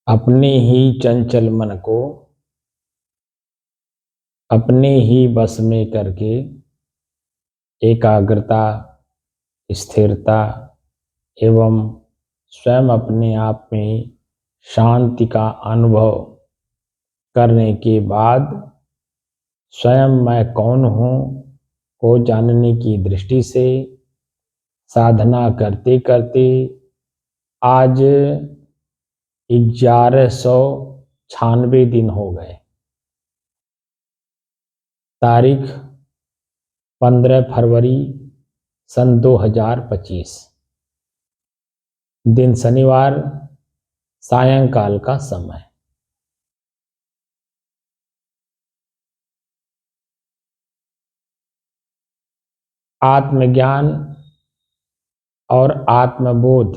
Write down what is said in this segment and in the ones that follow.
अपने ही चंचल मन को अपने ही बस में करके एकाग्रता, स्थिरता एवं स्वयं अपने आप में शांति का अनुभव करने के बाद स्वयं मैं कौन हूँ को जानने की दृष्टि से साधना करते करते आज 1196 दिन हो गए। तारीख 15 फरवरी सन 2025, दिन शनिवार, सायंकाल का समय। आत्मज्ञान और आत्मबोध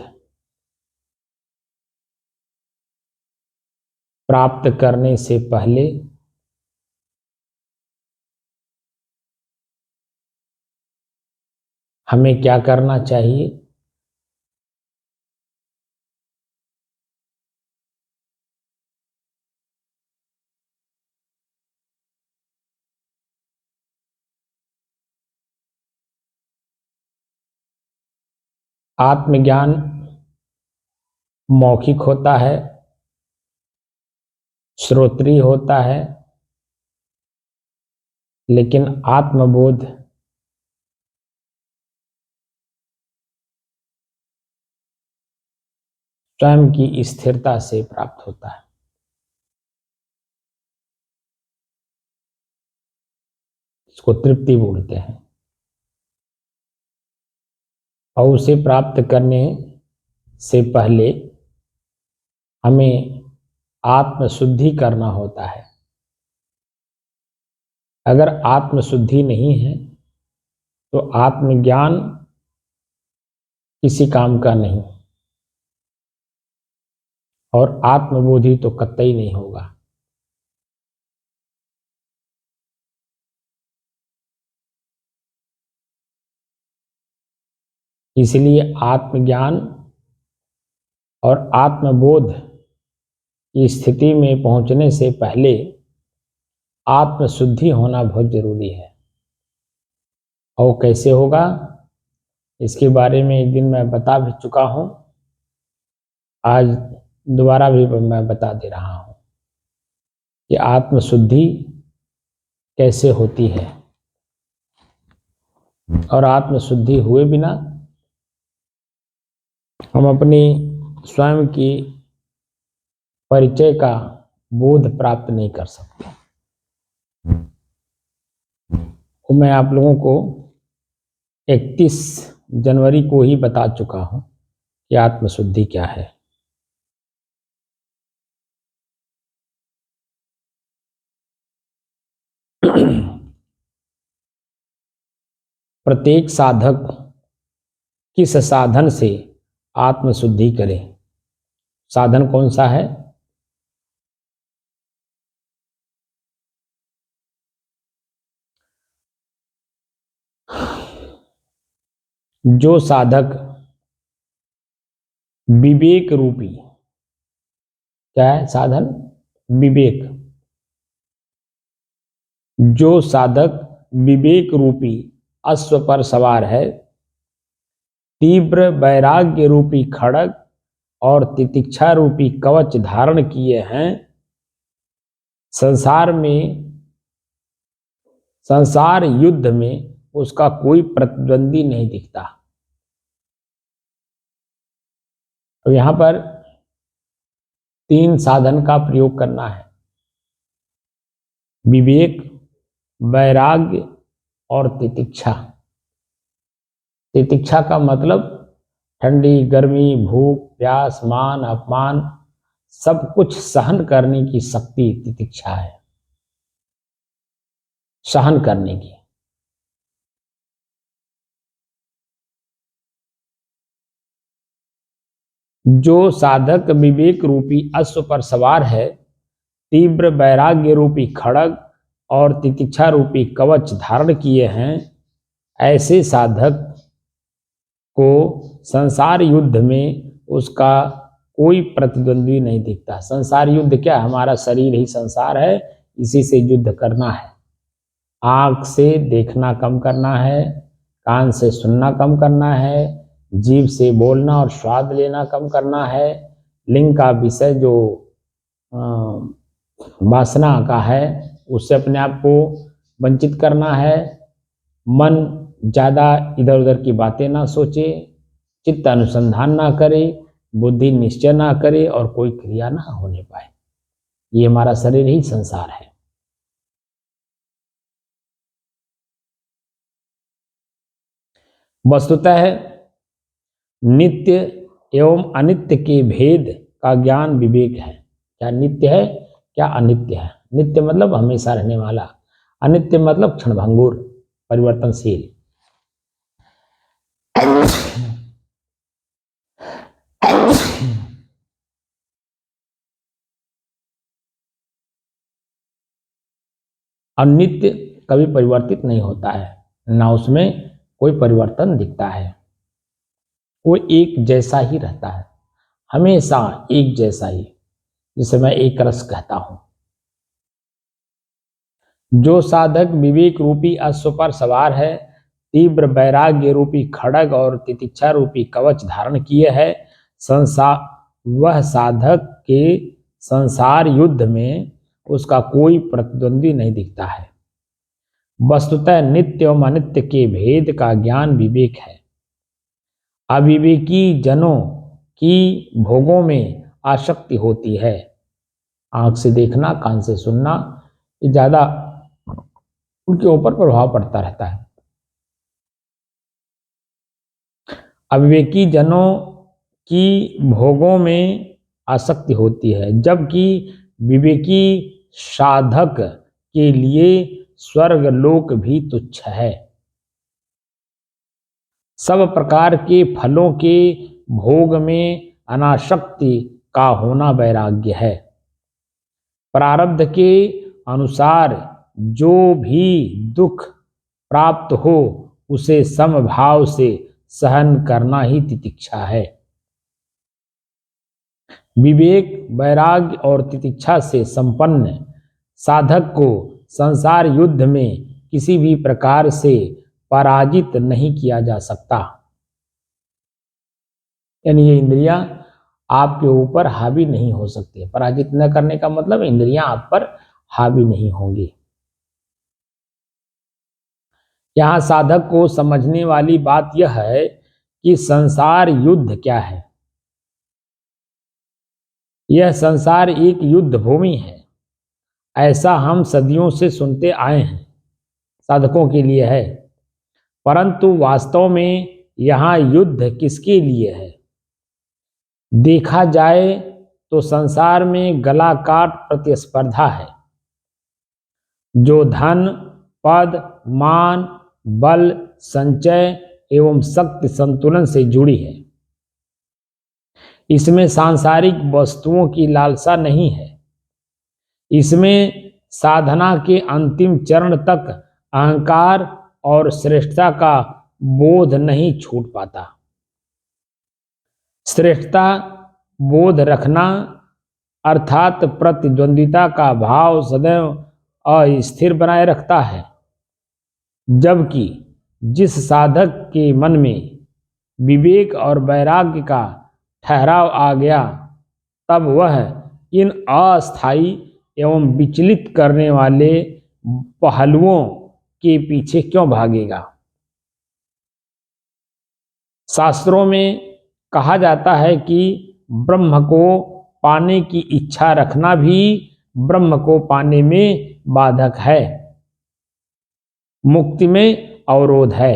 प्राप्त करने से पहले हमें क्या करना चाहिए? आत्मज्ञान मौखिक होता है, श्रोत्रीय होता है, लेकिन आत्मबोध स्वयं की स्थिरता से प्राप्त होता है। इसको तृप्ति बोलते हैं। और उसे प्राप्त करने से पहले हमें आत्मशुद्धि करना होता है। अगर आत्मशुद्धि नहीं है तो आत्मज्ञान किसी काम का नहीं और आत्मबोधि तो कतई नहीं होगा। इसलिए आत्मज्ञान और आत्मबोध की स्थिति में पहुंचने से पहले आत्मशुद्धि होना बहुत जरूरी है। और कैसे होगा, इसके बारे में एक दिन मैं बता भी चुका हूं, आज दोबारा भी मैं बता दे रहा हूं कि आत्मशुद्धि कैसे होती है। और आत्मशुद्धि हुए बिना हम अपनी स्वयं की परिचय का बोध प्राप्त नहीं कर सकते। तो मैं आप लोगों को 31 जनवरी को ही बता चुका हूं कि आत्मशुद्धि क्या है। प्रत्येक साधक किस साधन से आत्मशुद्धि करे? साधन कौन सा है? जो साधक विवेक रूपी, क्या है साधन? विवेक। जो साधक विवेक रूपी अश्व पर सवार है, तीव्र वैराग्य रूपी खड़ग और तितिक्षा रूपी कवच धारण किए हैं, संसार युद्ध में उसका कोई प्रतिद्वंदी नहीं दिखता। तो यहां पर 3 साधन का प्रयोग करना है: विवेक, वैराग्य और तितिक्षा। तितिक्षा का मतलब ठंडी, गर्मी, भूख, प्यास, मान, अपमान सब कुछ सहन करने की शक्ति तितिक्षा है, सहन करने की। जो साधक विवेक रूपी अश्व पर सवार है, तीव्र वैराग्य रूपी खड़ग और तितिक्षा रूपी कवच धारण किए हैं, ऐसे साधक को संसार युद्ध में उसका कोई प्रतिद्वंद्वी नहीं दिखता। संसार युद्ध क्या, हमारा शरीर ही संसार है, इसी से युद्ध करना है। आंख से देखना कम करना है, कान से सुनना कम करना है, जीभ से बोलना और स्वाद लेना कम करना है, लिंग का विषय जो वासना का है उससे अपने आप को वंचित करना है। मन ज़्यादा इधर उधर की बातें ना सोचे, चित्त अनुसंधान ना करे, बुद्धि निश्चय ना करे और कोई क्रिया ना होने पाए। ये हमारा शरीर ही संसार है। वस्तुतः नित्य एवं अनित्य के भेद का ज्ञान विवेक है। क्या नित्य है, क्या अनित्य है। नित्य मतलब हमेशा रहने वाला, अनित्य मतलब क्षणभंगुर, परिवर्तनशील। अनित्य कभी परिवर्तित नहीं होता है, ना उसमें कोई परिवर्तन दिखता है। वो एक जैसा ही रहता है, हमेशा एक जैसा ही, जिसे मैं एक रस कहता हूं। जो साधक विवेक रूपी अश्व पर सवार है, तीव्र वैराग्य रूपी खड़ग और तितिक्षा रूपी कवच धारण किए है, वह साधक के संसार युद्ध में उसका कोई प्रतिद्वंदी नहीं दिखता है। वस्तुतः नित्य एवं अनित्य के भेद का ज्ञान विवेक है। अविवेकी जनों की भोगों में आसक्ति होती है। आंख से देखना, कान से सुनना, ये ज्यादा उनके ऊपर प्रभाव पड़ता रहता है। अविवेकी जनों की भोगों में आसक्ति होती है, जबकि विवेकी साधक के लिए स्वर्ग लोक भी तुच्छ है। सब प्रकार के फलों के भोग में अनासक्ति का होना वैराग्य है। प्रारब्ध के अनुसार जो भी दुख प्राप्त हो उसे समभाव से सहन करना ही तितिक्षा है। विवेक, वैराग्य और तितिक्षा से संपन्न साधक को संसार युद्ध में किसी भी प्रकार से पराजित नहीं किया जा सकता। यानी ये इंद्रियां आपके ऊपर हावी नहीं हो सकती। पराजित न करने का मतलब इंद्रियां आप पर हावी नहीं होंगी। यहां साधक को समझने वाली बात यह है कि संसार युद्ध क्या है। यह संसार एक युद्ध भूमि है, ऐसा हम सदियों से सुनते आए हैं, साधकों के लिए है। परंतु वास्तव में यहां युद्ध किसके लिए है? देखा जाए तो संसार में गला काट प्रतिस्पर्धा है, जो धन, पद, मान, बल, संचय एवं शक्ति संतुलन से जुड़ी है। इसमें सांसारिक वस्तुओं की लालसा नहीं है। इसमें साधना के अंतिम चरण तक अहंकार और श्रेष्ठता का बोध नहीं छूट पाता। श्रेष्ठता बोध रखना अर्थात प्रतिद्वंदिता का भाव सदैव अस्थिर बनाए रखता है, जबकि जिस साधक के मन में विवेक और वैराग्य का ठहराव आ गया, तब वह इन अस्थायी एवं विचलित करने वाले पहलुओं के पीछे क्यों भागेगा। शास्त्रों में कहा जाता है कि ब्रह्म को पाने की इच्छा रखना भी ब्रह्म को पाने में बाधक है, मुक्ति में अवरोध है।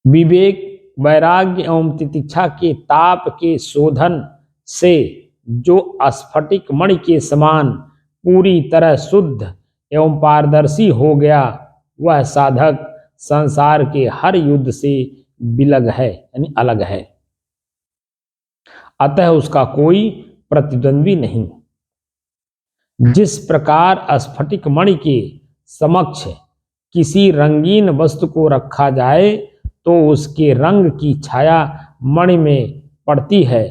विवेक, वैराग्य एवं तितिक्षा के ताप के शोधन से जो स्फटिक मणि के समान पूरी तरह शुद्ध एवं पारदर्शी हो गया, वह साधक संसार के हर युद्ध से विलग है, यानी अलग है। अतः उसका कोई प्रतिद्वंद्वी नहीं। जिस प्रकार स्फटिक मणि के समक्ष किसी रंगीन वस्तु को रखा जाए तो उसके रंग की छाया मणि में पड़ती है,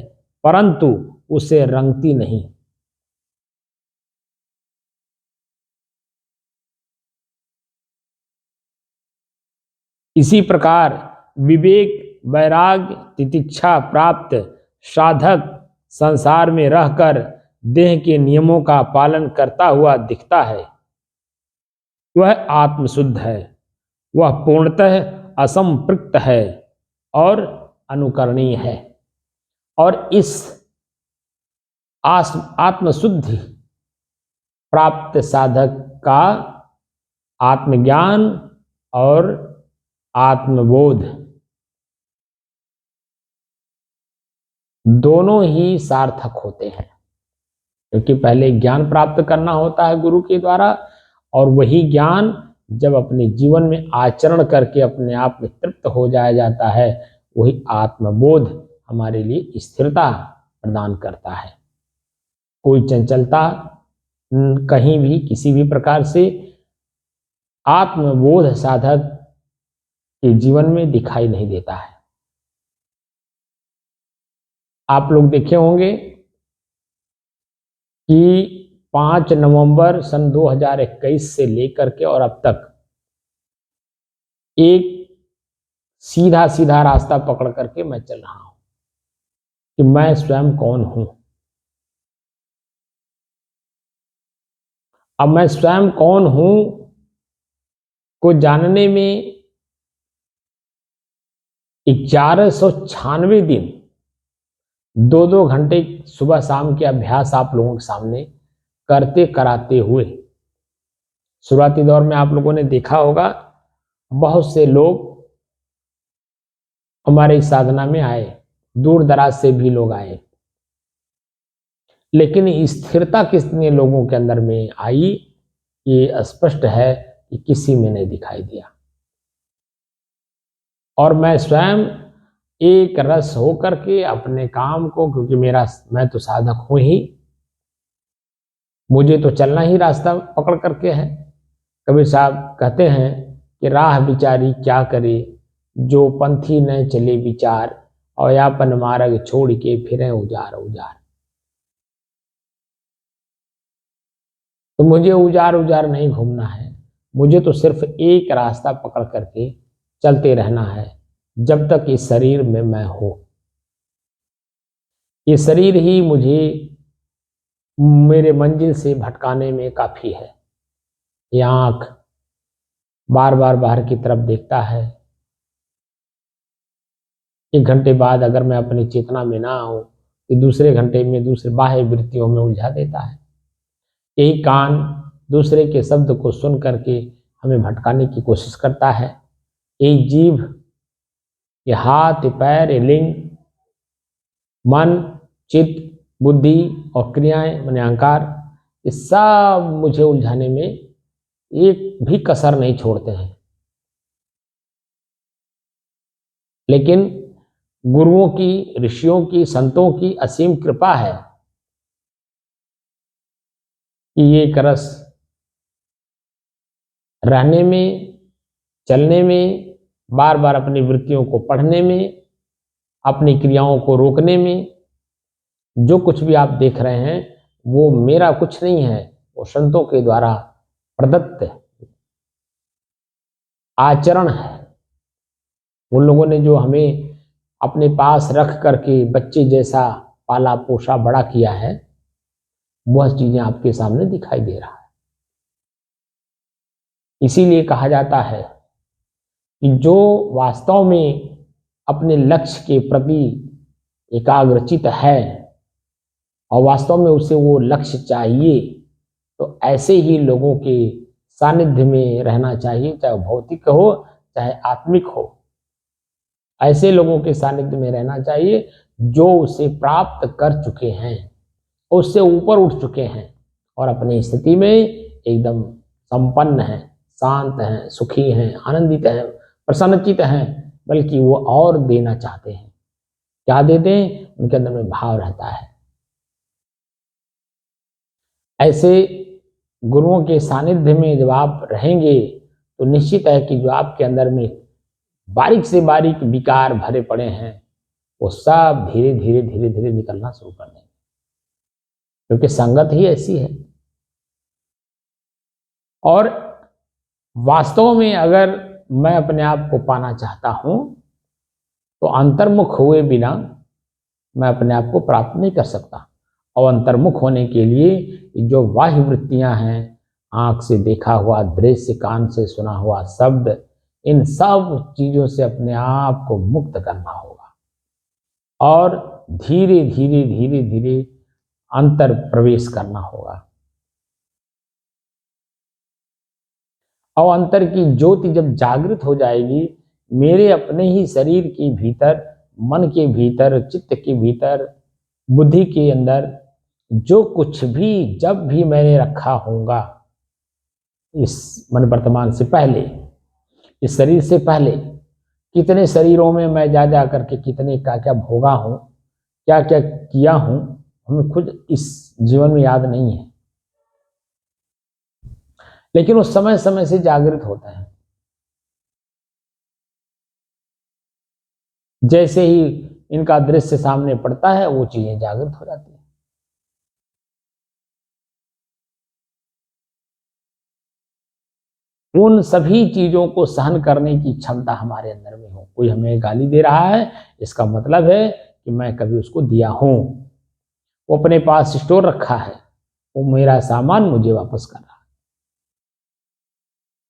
परंतु उसे रंगती नहीं। इसी प्रकार विवेक, वैराग्य, तितिक्षा प्राप्त साधक संसार में रहकर देह के नियमों का पालन करता हुआ दिखता है। वह आत्मशुद्ध है, वह पूर्णतः असंपृक्त है और अनुकरणीय है। और इस आत्मशुद्धि प्राप्त साधक का आत्मज्ञान और आत्मबोध दोनों ही सार्थक होते हैं, क्योंकि पहले ज्ञान प्राप्त करना होता है गुरु के द्वारा, और वही ज्ञान जब अपने जीवन में आचरण करके अपने आप में तृप्त हो जाया जाता है, वही आत्मबोध हमारे लिए स्थिरता प्रदान करता है। कोई चंचलता कहीं भी किसी भी प्रकार से आत्मबोध साधक के जीवन में दिखाई नहीं देता है। आप लोग देखे होंगे कि 5 नवंबर सन 2021 से लेकर के और अब तक एक सीधा सीधा रास्ता पकड़ करके मैं चल रहा हूं कि मैं स्वयं कौन हूं। अब मैं स्वयं कौन हूं को जानने में 1196 दिन 2-2 घंटे सुबह शाम के अभ्यास आप लोगों के सामने करते कराते हुए, शुरुआती दौर में आप लोगों ने देखा होगा बहुत से लोग हमारे इस साधना में आए, दूर दराज से भी लोग आए, लेकिन स्थिरता कितने लोगों के अंदर में आई ये स्पष्ट है कि किसी में नहीं दिखाई दिया। और मैं स्वयं एक रस होकर के अपने काम को, क्योंकि मैं तो साधक हूं ही, मुझे तो चलना ही रास्ता पकड़ करके है। कबीर साहब कहते हैं कि राह बिचारी क्या करे, जो पंथी न चले विचार, और यापन मार्ग छोड़ के फिरें उजार उजार। तो मुझे उजार उजार नहीं घूमना है, मुझे तो सिर्फ एक रास्ता पकड़ करके चलते रहना है जब तक इस शरीर में मैं हूं। ये शरीर ही मुझे मेरे मंजिल से भटकाने में काफी है। ये आंख बार बार बाहर की तरफ देखता है, 1 घंटे बाद अगर मैं अपनी चेतना में ना आऊं तो दूसरे घंटे में दूसरे बाह्य वृत्तियों में उलझा देता है। यही कान दूसरे के शब्द को सुन करके हमें भटकाने की कोशिश करता है। यही जीभ, ये हाथ, ये पैर, ये लिंग, मन, चित्त, बुद्धि और क्रियाएं माने अहंकार, ये सब मुझे उलझाने में एक भी कसर नहीं छोड़ते हैं। लेकिन गुरुओं की, ऋषियों की, संतों की असीम कृपा है कि ये एक रस रहने में, चलने में, बार बार अपनी वृत्तियों को पढ़ने में, अपनी क्रियाओं को रोकने में, जो कुछ भी आप देख रहे हैं वो मेरा कुछ नहीं है, वो संतों के द्वारा प्रदत्त आचरण है। उन लोगों ने जो हमें अपने पास रख करके बच्चे जैसा पाला पोसा बड़ा किया है, वह चीजें आपके सामने दिखाई दे रहा है। इसीलिए कहा जाता है कि जो वास्तव में अपने लक्ष्य के प्रति एकाग्रचित है और वास्तव में उसे वो लक्ष्य चाहिए, तो ऐसे ही लोगों के सानिध्य में रहना चाहिए, चाहे भौतिक हो चाहे आत्मिक हो। ऐसे लोगों के सानिध्य में रहना चाहिए जो उसे प्राप्त कर चुके हैं, उससे ऊपर उठ चुके हैं और अपनी स्थिति में एकदम संपन्न हैं, शांत हैं, सुखी हैं, आनंदित हैं, प्रसन्नचित हैं, बल्कि वो और देना चाहते हैं। क्या दे दें, उनके अंदर में भाव रहता है। ऐसे गुरुओं के सानिध्य में जब आप रहेंगे तो निश्चित है कि जो आपके अंदर में बारीक से बारीक विकार भरे पड़े हैं वो सब धीरे धीरे धीरे धीरे निकलना शुरू कर देंगे, क्योंकि संगत ही ऐसी है। और वास्तव में अगर मैं अपने आप को पाना चाहता हूं तो अंतर्मुख हुए बिना मैं अपने आप को प्राप्त नहीं कर सकता। और अंतर्मुख होने के लिए जो बाह्य वृत्तियां हैं, आंख से देखा हुआ दृश्य, कान से सुना हुआ शब्द, इन सब चीजों से अपने आप को मुक्त करना होगा और धीरे धीरे धीरे धीरे अंतर प्रवेश करना होगा। और अंतर की ज्योति जब जागृत हो जाएगी, मेरे अपने ही शरीर के भीतर, मन के भीतर, चित्त के भीतर, बुद्धि के अंदर जो कुछ भी जब भी मैंने रखा होगा, इस मन वर्तमान से पहले, इस शरीर से पहले, कितने शरीरों में मैं जा जा करके कितने क्या क्या भोगा हूं, क्या क्या किया हूं, हमें खुद इस जीवन में याद नहीं है, लेकिन वो समय समय से जागृत होता है। जैसे ही इनका दृश्य सामने पड़ता है वो चीजें जागृत हो जाती है। उन सभी चीजों को सहन करने की क्षमता हमारे अंदर में हो। कोई हमें गाली दे रहा है, इसका मतलब है कि मैं कभी उसको दिया हूं, वो अपने पास स्टोर रखा है, वो मेरा सामान मुझे वापस कर रहा है।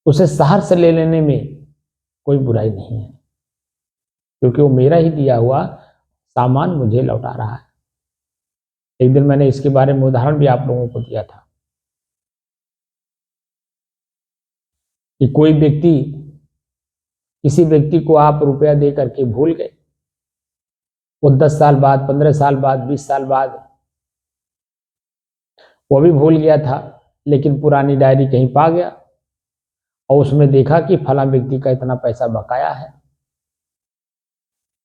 उसे सहर्ष ले लेने में कोई बुराई नहीं है, क्योंकि वो मेरा ही दिया हुआ सामान मुझे लौटा रहा है। एक दिन मैंने इसके बारे में उदाहरण भी आप लोगों को दिया था कि कोई व्यक्ति, किसी व्यक्ति को आप रुपया दे करके भूल गए, वो 10 साल बाद, 15 साल बाद, 20 साल बाद वो भी भूल गया था, लेकिन पुरानी डायरी कहीं पा गया और उसमें देखा कि फला व्यक्ति का इतना पैसा बकाया है,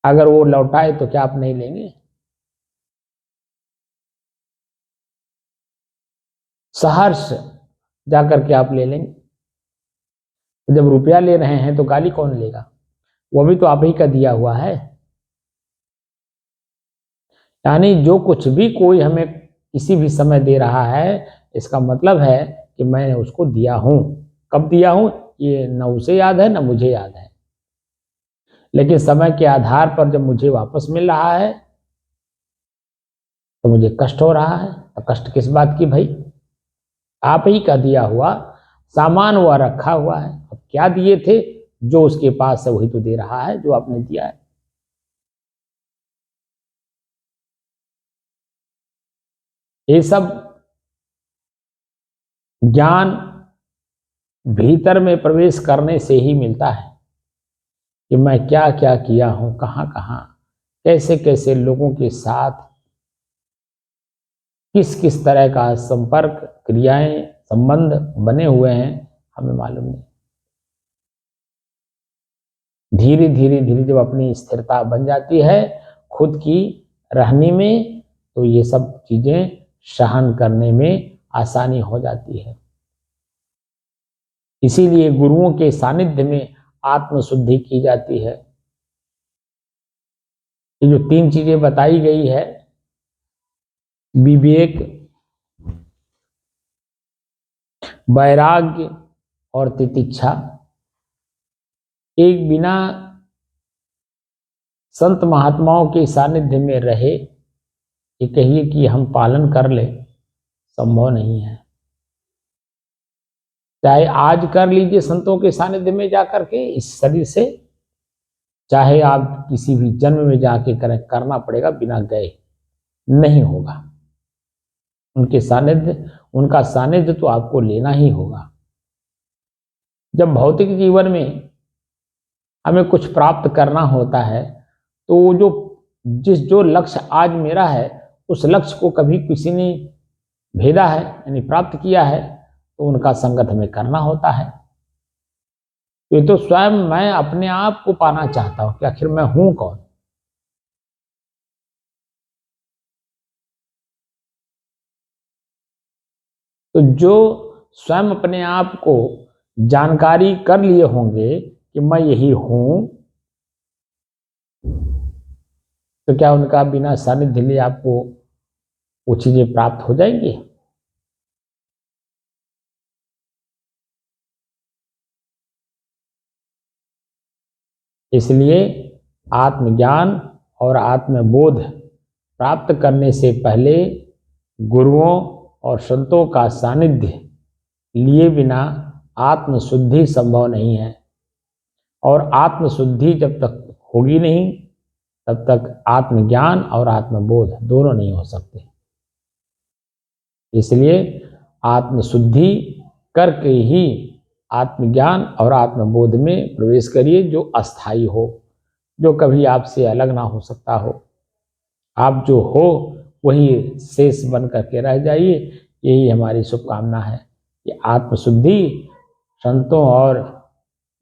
अगर वो लौटाए तो क्या आप नहीं लेंगे? सहर्ष जाकर के आप ले लेंगे। तो जब रुपया ले रहे हैं तो गाली कौन लेगा? वो भी तो आप ही का दिया हुआ है। यानी जो कुछ भी कोई हमें किसी भी समय दे रहा है, इसका मतलब है कि मैंने उसको दिया हूं। कब दिया हूं ये न उसे याद है न मुझे याद है, लेकिन समय के आधार पर जब मुझे वापस मिल रहा है तो मुझे कष्ट हो रहा है। तो कष्ट किस बात की भाई? आप ही का दिया हुआ सामान हुआ रखा हुआ है। अब क्या दिए थे? जो उसके पास है वही तो दे रहा है, जो आपने दिया है। ये सब ज्ञान भीतर में प्रवेश करने से ही मिलता है कि मैं क्या क्या किया हूं, कहां कहां, कैसे कैसे लोगों के साथ किस किस तरह का संपर्क, क्रियाएं, संबंध बने हुए हैं, हमें मालूम नहीं। धीरे धीरे धीरे जब अपनी स्थिरता बन जाती है खुद की रहने में, तो ये सब चीजें सहन करने में आसानी हो जाती है। इसीलिए गुरुओं के सानिध्य में आत्मशुद्धि की जाती है। ये जो 3 चीजें बताई गई है, विवेक, वैराग्य और तितिक्षा, एक बिना संत महात्माओं के सानिध्य में रहे, ये कहिए कि हम पालन कर ले, संभव नहीं है। चाहे आज कर लीजिए संतों के सानिध्य में जाकर के इस शरीर से, चाहे आप किसी भी जन्म में जाके करें, करना पड़ेगा, बिना गए नहीं होगा। उनके सानिध्य, उनका सानिध्य तो आपको लेना ही होगा। जब भौतिक जीवन में हमें कुछ प्राप्त करना होता है तो जो लक्ष्य आज मेरा है, उस लक्ष्य को कभी किसी ने भेदा है यानी प्राप्त किया है, तो उनका संगत हमें करना होता है। तो ये तो स्वयं मैं अपने आप को पाना चाहता हूं कि आखिर मैं हूं कौन। तो जो स्वयं अपने आप को जानकारी कर लिए होंगे कि मैं यही हूं, तो क्या उनका बिना सानिध्य लिए आपको वो चीजें प्राप्त हो जाएंगी? इसलिए आत्मज्ञान और आत्मबोध प्राप्त करने से पहले गुरुओं और संतों का सानिध्य लिए बिना आत्मशुद्धि संभव नहीं है। और आत्मशुद्धि जब तक होगी नहीं, तब तक आत्मज्ञान और आत्मबोध दोनों नहीं हो सकते। इसलिए आत्मशुद्धि करके ही आत्मज्ञान और आत्मबोध में प्रवेश करिए, जो अस्थाई हो, जो कभी आपसे अलग ना हो सकता हो। आप जो हो वही शेष बन करके रह जाइए। यही हमारी शुभकामना है कि आत्मशुद्धि संतों और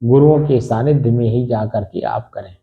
गुरुओं के सानिध्य में ही जाकर के आप करें।